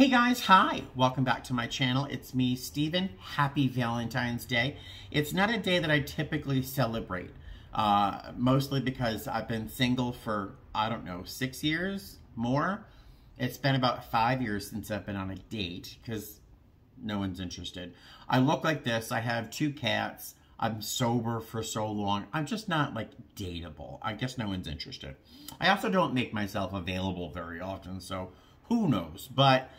Hey guys, hi! Welcome back to my channel. It's me, Steven. Happy Valentine's Day. It's not a day that I typically celebrate, mostly because I've been single for, I don't know, 6 years, more. It's been about 5 years since I've been on a date, because no one's interested. I look like this. I have 2 cats. I'm sober for so long. I'm just not, like, dateable. I guess no one's interested. I also don't make myself available very often, so who knows? But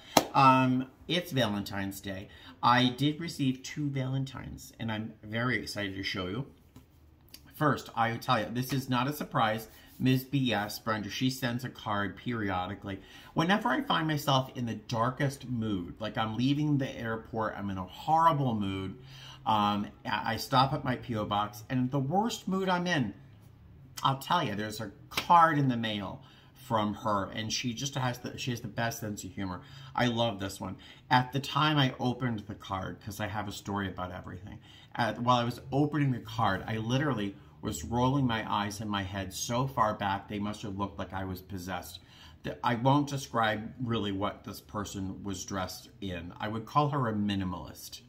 it's Valentine's Day. I did receive 2 Valentines, and I'm very excited to show you. First, I will tell you, this is not a surprise. Ms. BS, Brenda, she sends a card periodically. Whenever I find myself in the darkest mood, like I'm leaving the airport, I'm in a horrible mood, I stop at my P.O. box, and the worst mood I'm in, I'll tell you, there's a card in the mail from her, and she just has the best sense of humor. I love this one. At the time I opened the card, because I have a story about everything, while I was opening the card, I literally was rolling my eyes in my head so far back they must have looked like I was possessed. I won't describe really what this person was dressed in. I would call her a minimalist.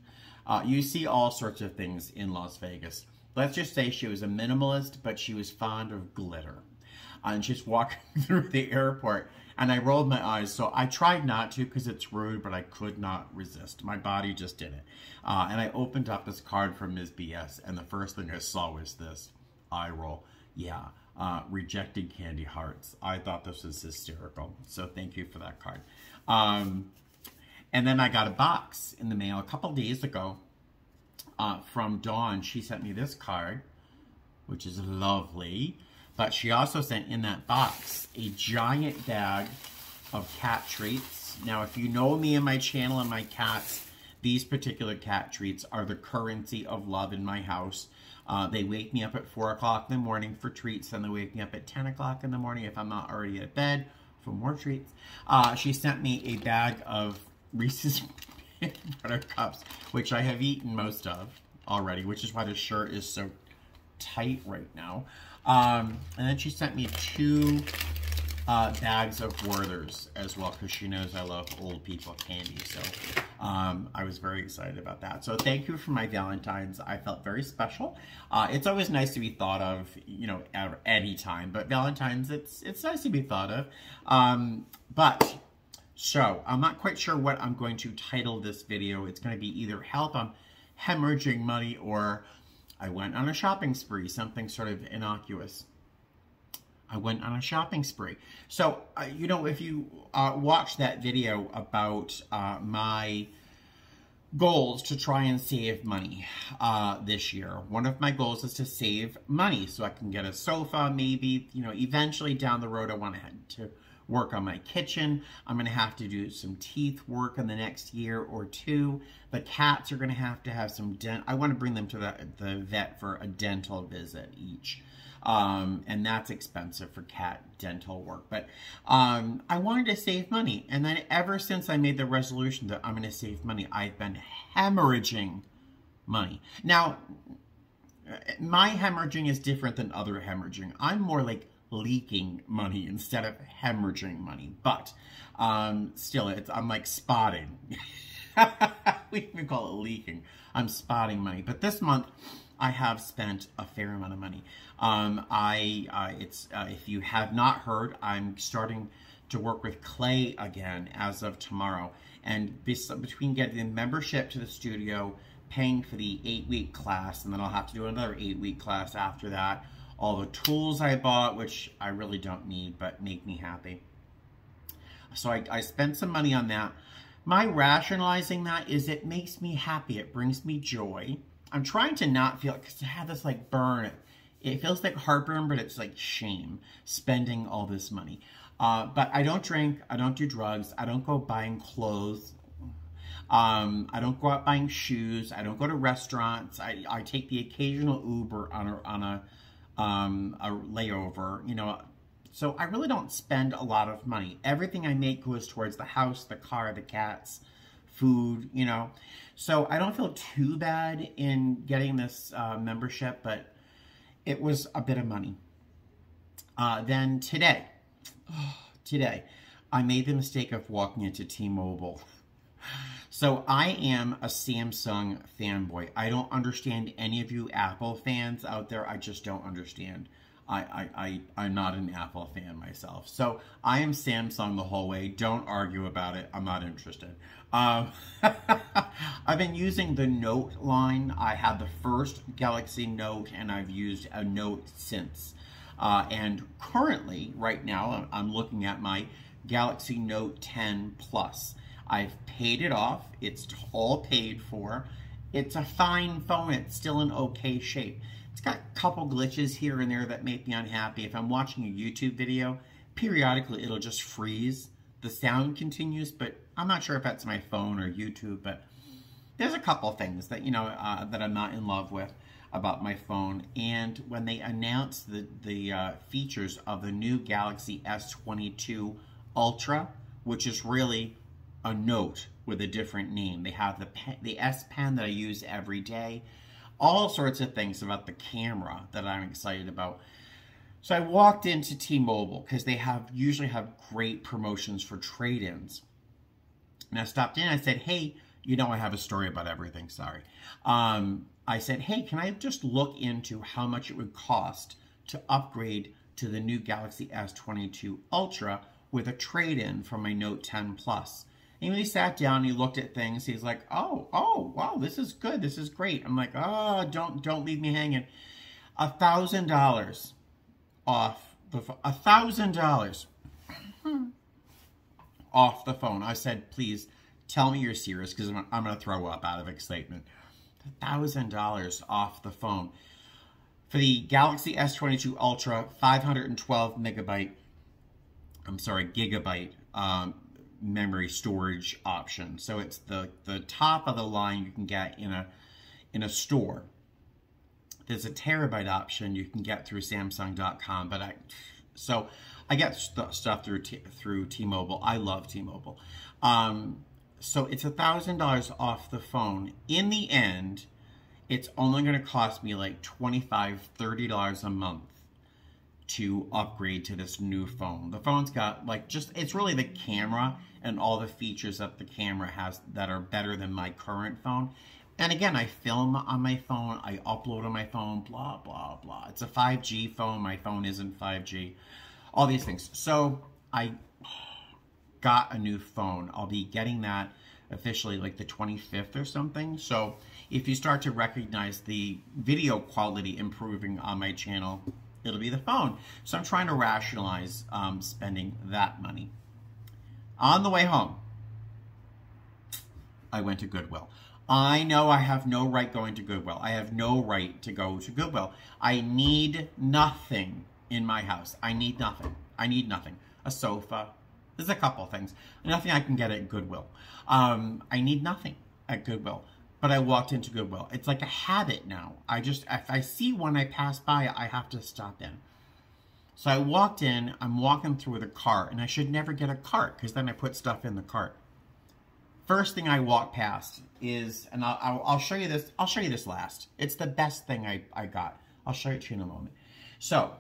You see all sorts of things in Las Vegas. Let's just say she was a minimalist, but she was fond of glitter. And she's walking through the airport, and I rolled my eyes. So I tried not to because it's rude, but I could not resist. My body just did it. And I opened up this card from Ms. BS, and the first thing I saw was this eye roll. Yeah, rejected candy hearts. I thought this was hysterical. So thank you for that card. And then I got a box in the mail a couple days ago from Dawn. She sent me this card, which is lovely. But she also sent in that box a giant bag of cat treats. Now, if you know me and my channel and my cats, these particular cat treats are the currency of love in my house. They wake me up at 4 o'clock in the morning for treats, and they wake me up at 10 o'clock in the morning if I'm not already at bed for more treats. She sent me a bag of Reese's Peanut Butter Cups, which I have eaten most of already, which is why the shirt is so tight right now. And then she sent me 2 bags of Werther's as well, because she knows I love old people candy. So I was very excited about that. So thank you for my Valentine's. I felt very special. It's always nice to be thought of, you know, at any time. But Valentine's, it's nice to be thought of. So I'm not quite sure what I'm going to title this video. It's going to be either Help I'm Hemorrhaging Money, or I went on a shopping spree, something sort of innocuous. I went on a shopping spree. So, you know, if you watch that video about my goals to try and save money this year, one of my goals is to save money so I can get a sofa, maybe, you know, eventually down the road I want to work on my kitchen. I'm going to have to do some teeth work in the next year or 2. The cats are going to have some I want to bring them to the vet for a dental visit each. And that's expensive for cat dental work. But I wanted to save money. And then ever since I made the resolution that I'm going to save money, I've been hemorrhaging money. Now, my hemorrhaging is different than other hemorrhaging. I'm more like leaking money instead of hemorrhaging money, but still, I'm like spotting. We even call it leaking. I'm spotting money, but this month I have spent a fair amount of money. If you have not heard, I'm starting to work with clay again as of tomorrow, and between getting the membership to the studio, paying for the 8-week class, and then I'll have to do another 8-week class after that. All the tools I bought, which I really don't need, but make me happy. So I spent some money on that. My rationalizing that is it makes me happy. It brings me joy. I'm trying to not feel it, because to have this like burn, it feels like heartburn, but it's like shame spending all this money. But I don't drink. I don't do drugs. I don't go buying clothes. I don't go out buying shoes. I don't go to restaurants. I take the occasional Uber on a layover, you know, so I really don't spend a lot of money. Everything I make goes towards the house, the car, the cats, food, you know, so I don't feel too bad in getting this membership, but it was a bit of money. Then today, I made the mistake of walking into T-Mobile. So I am a Samsung fanboy. I don't understand any of you Apple fans out there. I just don't understand. I'm not an Apple fan myself. So I am Samsung the whole way. Don't argue about it. I'm not interested. I've been using the Note line. I had the first Galaxy Note, and I've used a Note since. And currently, right now, I'm looking at my Galaxy Note 10 Plus. I've paid it off. It's all paid for. It's a fine phone. It's still in okay shape. It's got a couple glitches here and there that make me unhappy. If I'm watching a YouTube video, periodically it'll just freeze. The sound continues, but I'm not sure if that's my phone or YouTube, but there's a couple things that, you know, that I'm not in love with about my phone. And when they announced the features of the new Galaxy S22 Ultra, which is really a Note with a different name. They have the S Pen that I use every day. All sorts of things about the camera that I'm excited about. So I walked into T-Mobile because they usually have great promotions for trade-ins. And I stopped in and I said, hey, you know I have a story about everything, sorry. I said, hey, can I just look into how much it would cost to upgrade to the new Galaxy S22 Ultra with a trade-in for my Note 10 Plus? And when he sat down, he looked at things. He's like, "Oh, wow, this is good. This is great." I'm like, "Oh, don't leave me hanging." $1,000 off the $1,000 off the phone. I said, "Please tell me you're serious, because I'm gonna throw up out of excitement." $1,000 off the phone for the Galaxy S22 Ultra, 512 gigabyte. Memory storage option. So it's the top of the line you can get in a store. There's a terabyte option you can get through Samsung.com, but I get stuff through T-Mobile. I love T-Mobile. So it's $1,000 off the phone. In the end, it's only going to cost me like $25, $30 a month to upgrade to this new phone. The phone's got it's really the camera and all the features that the camera has that are better than my current phone. And again, I film on my phone, I upload on my phone, blah, blah, blah. It's a 5G phone, my phone isn't 5G, all these things. So I got a new phone. I'll be getting that officially like the 25th or something. So if you start to recognize the video quality improving on my channel, it'll be the phone. So I'm trying to rationalize spending that money. On the way home, I went to Goodwill. I know I have no right going to Goodwill. I have no right to go to Goodwill. I need nothing in my house. I need nothing. I need nothing. A sofa. There's a couple things. Nothing I can get at Goodwill. I need nothing at Goodwill. But I walked into Goodwill. It's like a habit now. If I see one I pass by, I have to stop in. So I walked in, I'm walking through with a cart, and I should never get a cart because then I put stuff in the cart. First thing I walk past is, and I'll show you this, I'll show you this last. It's the best thing I got. I'll show it to you in a moment. So,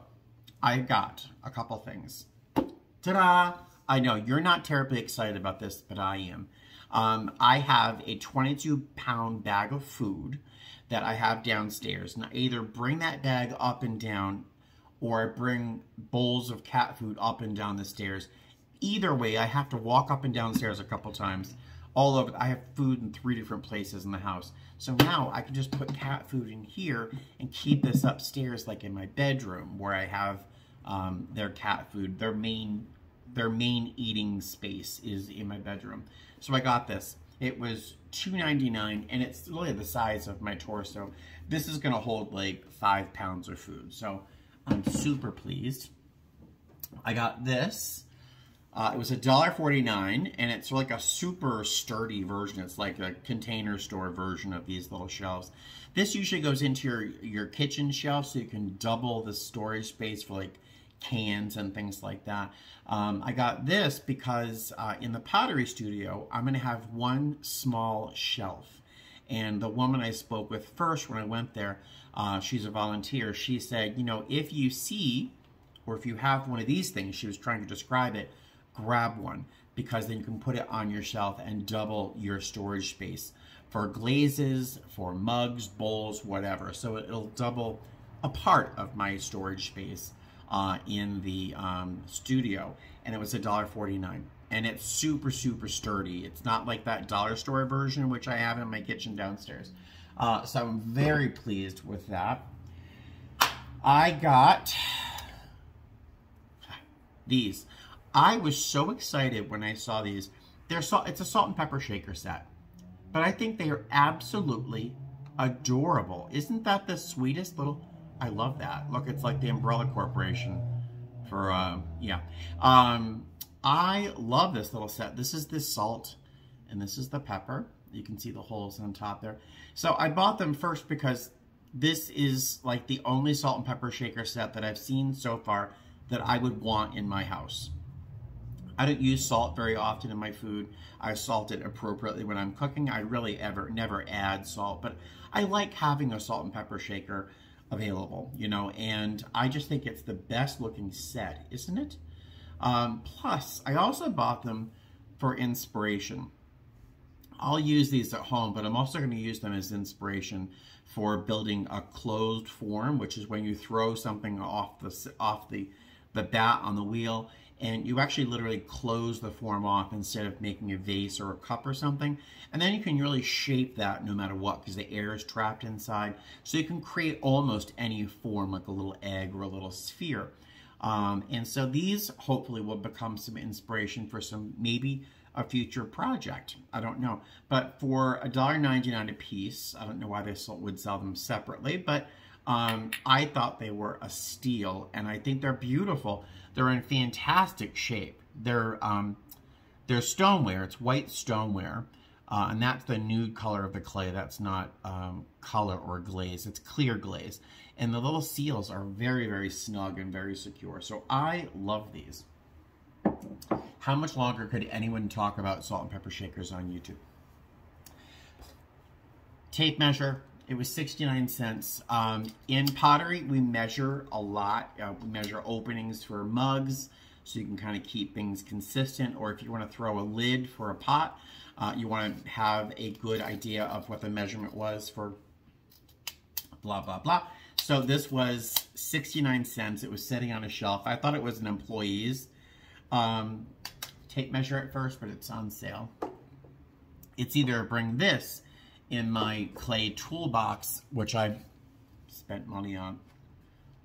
I got a couple things. Ta-da! I know, you're not terribly excited about this, but I am. I have a 22-pound bag of food that I have downstairs. And I either bring that bag up and down, or I bring bowls of cat food up and down the stairs. Either way, I have to walk up and down stairs a couple times. All over, I have food in 3 different places in the house. So now I can just put cat food in here and keep this upstairs, like in my bedroom, where I have their cat food. Their main eating space is in my bedroom. So I got this. It was $2.99, and it's really the size of my torso. This is gonna hold like 5 pounds of food. So I'm super pleased. I got this. It was $1.49, and it's like a super sturdy version. It's like a container store version of these little shelves. This usually goes into your kitchen shelf, so you can double the storage space for like cans and things like that. I got this because in the pottery studio, I'm going to have one small shelf. And the woman I spoke with first when I went there, she's a volunteer. She said, you know, if you see, or if you have one of these things, she was trying to describe it, grab one, because then you can put it on your shelf and double your storage space for glazes, for mugs, bowls, whatever. So it'll double a part of my storage space in the studio, and it was $1.49. And it's super, super sturdy. It's not like that dollar store version, which I have in my kitchen downstairs. So I'm very pleased with that. I got these. I was so excited when I saw these. It's a salt and pepper shaker set, but I think they are absolutely adorable. Isn't that the sweetest little? I love that. Look, it's like the Umbrella Corporation for yeah. I love this little set. This is the salt, and this is the pepper. You can see the holes on top there. So I bought them first because this is like the only salt and pepper shaker set that I've seen so far that I would want in my house. I don't use salt very often in my food. I salt it appropriately when I'm cooking. I really never add salt, but I like having a salt and pepper shaker available, you know, and I just think it's the best looking set, isn't it? Plus, I also bought them for inspiration. I'll use these at home, but I'm also going to use them as inspiration for building a closed form, which is when you throw something off the bat on the wheel, and you actually literally close the form off instead of making a vase or a cup or something. And then you can really shape that no matter what, because the air is trapped inside. So you can create almost any form, like a little egg or a little sphere. And so these hopefully will become some inspiration for maybe a future project. I don't know. But for $1.99 a piece, I don't know why they would sell them separately, but I thought they were a steal, and I think they're beautiful. They're in fantastic shape. They're stoneware. It's white stoneware, and that's the nude color of the clay. That's not color or glaze. It's clear glaze. And the little seals are very, very snug and very secure. So I love these. How much longer could anyone talk about salt and pepper shakers on YouTube? Tape measure. It was 69 cents. In pottery, we measure a lot. We measure openings for mugs, so you can kind of keep things consistent. Or if you want to throw a lid for a pot, you want to have a good idea of what the measurement was for blah, blah, blah. So this was 69 cents. It was sitting on a shelf. I thought it was an employee's tape measure at first, but it's on sale. It's either bring this in my clay toolbox, which I spent money on.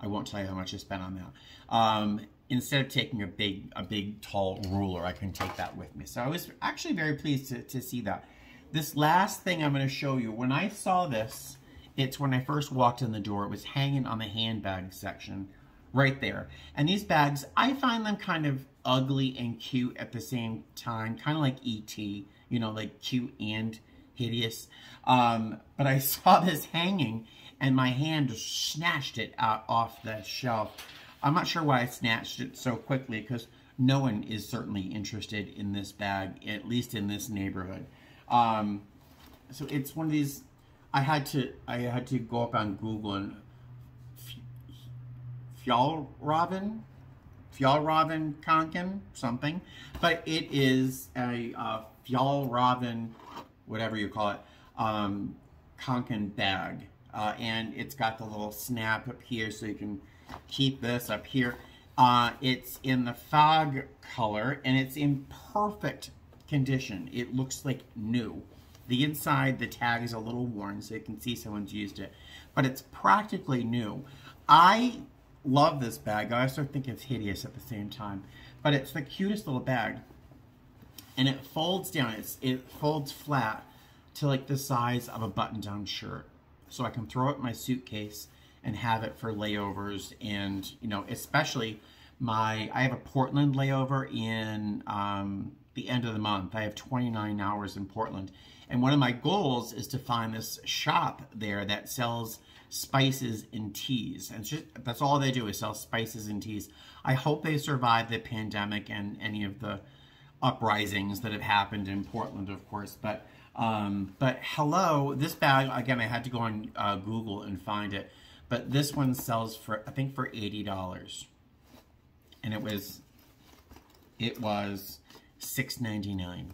I won't tell you how much I spent on that. Instead of taking a big tall ruler, I can take that with me. So I was actually very pleased to see that. This last thing I'm going to show you, when I saw this, it's when I first walked in the door. It was hanging on the handbag section right there. And these bags, I find them kind of ugly and cute at the same time, kind of like E.T., you know, like cute and hideous. But I saw this hanging, and my hand just snatched it out off the shelf. I'm not sure why I snatched it so quickly, because no one is certainly interested in this bag, at least in this neighborhood. So it's one of these. I had to go up on Google and Fjallraven Kanken something, but it is a Fjallraven, whatever you call it, Kanken bag, and it's got the little snap up here, so you can keep this up here. It's in the fog color, and it's in perfect condition. It looks like new. The inside, the tag is a little worn, so you can see someone's used it, but it's practically new. I love this bag. I also think it's hideous at the same time, but it's the cutest little bag, and it folds down. It folds flat to like the size of a button-down shirt, so I can throw it in my suitcase and have it for layovers. And you know, especially I have a Portland layover in the end of the month. I have 29 hours in Portland, and one of my goals is to find this shop there that sells spices and teas, and that's all they do, is sell spices and teas. I hope they survive the pandemic and any of the uprisings that have happened in Portland, of course. But hello, this bag, again, I had to go on Google and find it, but this one sells for, I think, for $80, and it was it was $6.99.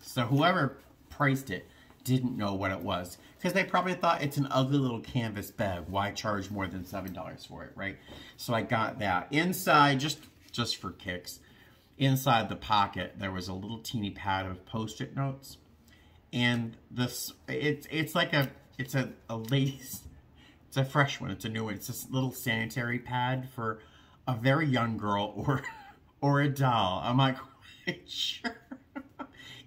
So whoever priced it didn't know what it was, because they probably thought it's an ugly little canvas bag. Why charge more than $7 for it, right? So I got that. Inside, just for kicks, inside the pocket, there was a little teeny pad of Post-it notes. And this, it's a lace, it's a fresh one, it's a new one. It's a little sanitary pad for a very young girl or a doll. I'm like, sure.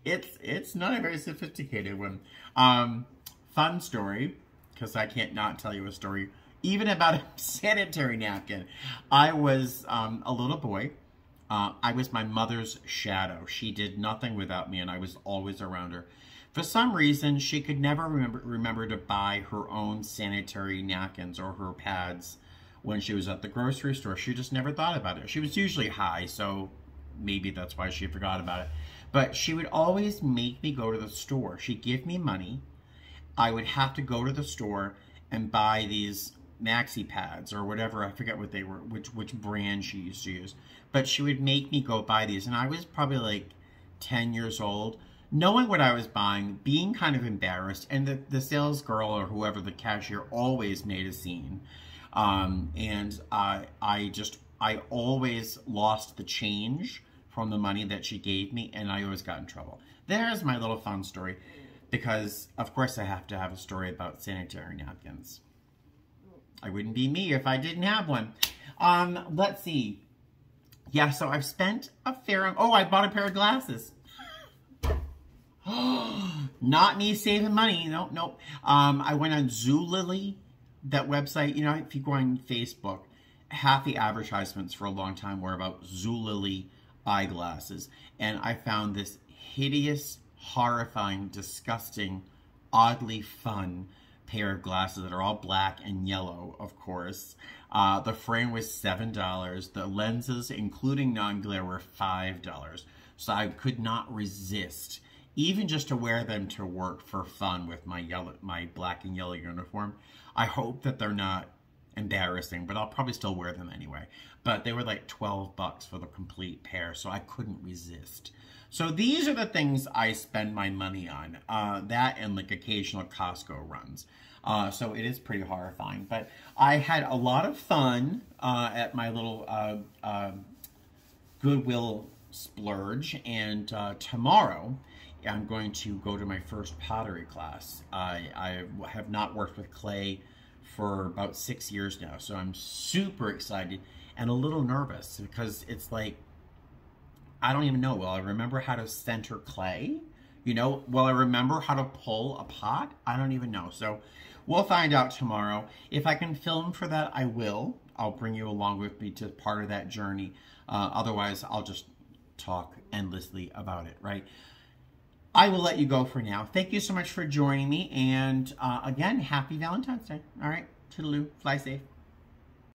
It's not a very sophisticated one. Fun story, because I can't not tell you a story, even about a sanitary napkin. I was a little boy. I was my mother's shadow. She did nothing without me, and I was always around her. For some reason, she could never remember to buy her own sanitary napkins or her pads when she was at the grocery store. She just never thought about it. She was usually high, so maybe that's why she forgot about it. But she would always make me go to the store. She'd give me money. I would have to go to the store and buy these maxi pads or whatever. I forget what they were, which brand she used to use. But she would make me go buy these. And I was probably like 10 years old, knowing what I was buying, being kind of embarrassed. And the sales girl or whoever, the cashier, always made a scene. And I always lost the change from the money that she gave me, and I always got in trouble. There's my little fun story, because of course I have to have a story about sanitary napkins. I wouldn't be me if I didn't have one. Let's see. Yeah, so I've spent a fair... Oh, I bought a pair of glasses. Not me saving money. Nope. I went on Zulily, that website. You know, if you go on Facebook, half the advertisements for a long time were about Zulily eyeglasses. And I found this hideous, horrifying, disgusting, oddly fun pair of glasses that are all black and yellow, of course. The frame was $7. The lenses, including non-glare, were $5. So I could not resist, even just to wear them to work for fun with my black and yellow uniform. I hope that they're not embarrassing, but I'll probably still wear them anyway. But they were like $12 for the complete pair, so I couldn't resist. So these are the things I spend my money on. That and like occasional Costco runs. So it is pretty horrifying. But I had a lot of fun at my little Goodwill splurge. And tomorrow I'm going to go to my first pottery class. I have not worked with clay for about 6 years now, so I'm super excited and a little nervous, because it's like, I don't even know, will I remember how to center clay? You know, will I remember how to pull a pot? I don't even know. So we'll find out tomorrow. If I can film for that, I will. I'll bring you along with me to part of that journey. Otherwise, I'll just talk endlessly about it, right? I will let you go for now. Thank you so much for joining me. And again, happy Valentine's Day. All right, toodaloo, fly safe.